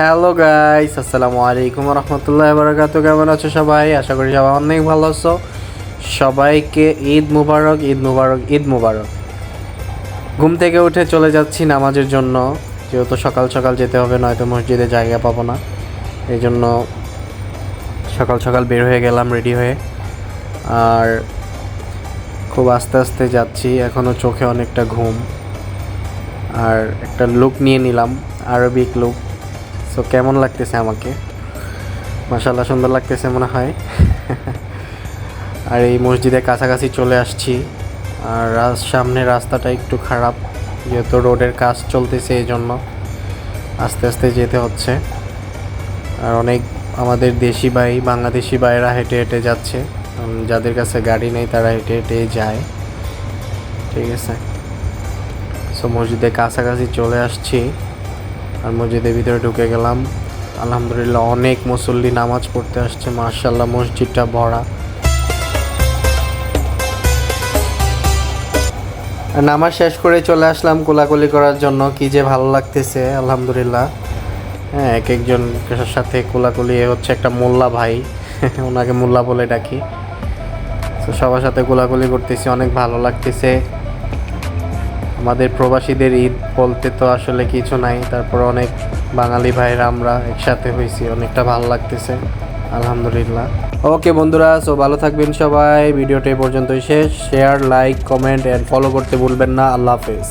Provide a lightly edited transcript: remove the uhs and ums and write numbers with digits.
Hello guys, আসসালামু আলাইকুম রহমতুল্লাহ বারাকাতুহু। কেমন আছো সবাই? আশা করি সবাই অনেক ভালো আছো। সবাইকে ঈদ মুবারক, ঈদ মুবারক, ঈদ মুবারক। ঘুম থেকে উঠে চলে যাচ্ছি নামাজের জন্য, যেহেতু সকাল সকাল যেতে হবে, নয়তো মসজিদে জায়গা পাবো না। এই জন্য সকাল সকাল বের হয়ে গেলাম রেডি হয়ে, আর খুব আস্তে আস্তে যাচ্ছি। এখনও চোখে অনেকটা ঘুম, আর একটা লুক নিয়ে নিলাম, আরবিক লুক। সো কেমন লাগতেছে আমাকে? মাশাআল্লাহ সুন্দর লাগতেছে মনে হয়। আর এই মসজিদের কাছাকাছি চলে আসছি। আর সামনে রাস্তাটা একটু খারাপ, যেহেতু রোডের কাজ চলতেছে, এই জন্য আস্তে আস্তে যেতে হচ্ছে। আর অনেক আমাদের দেশি ভাই, বাংলাদেশি ভাইরা হেঁটে হেঁটে যাচ্ছে। যাদের কাছে গাড়ি নেই তারা হেঁটে হেঁটে যায়। ঠিক আছে, সো মসজিদের কাছাকাছি চলে আসছি, আর মসজিদের ভিতরে ঢুকে গেলাম। আলহামদুলিল্লাহ অনেক মুসল্লি নামাজ পড়তে আসছে, মাশাআল্লাহ মসজিদটা ভরা। নামাজ শেষ করে চলে আসলাম কোলাকুলি করার জন্য। কি যে ভালো লাগতেছে, আলহামদুলিল্লাহ। হ্যাঁ, এক একজন সাথে কোলাকুলি হচ্ছে। একটা মোল্লা ভাই, ওনাকে মোল্লা বলে ডাকি। তো সবার সাথে কোলাকুলি করতেছি, অনেক ভালো লাগতেছে। আমাদের প্রবাসীদের ঈদ বলতে তো আসলে কিছু নাই, তারপর অনেক বাঙালি ভাইরা আমরা একসাথে হয়েছি, অনেকটা ভালো লাগতেছে, আলহামদুলিল্লাহ। ওকে বন্ধুরা, সো ভালো থাকবেন সবাই। ভিডিওটা এই পর্যন্তই শেষ। Share, like, comment and follow করতে ভুলবেন না। আল্লাহ হাফেজ।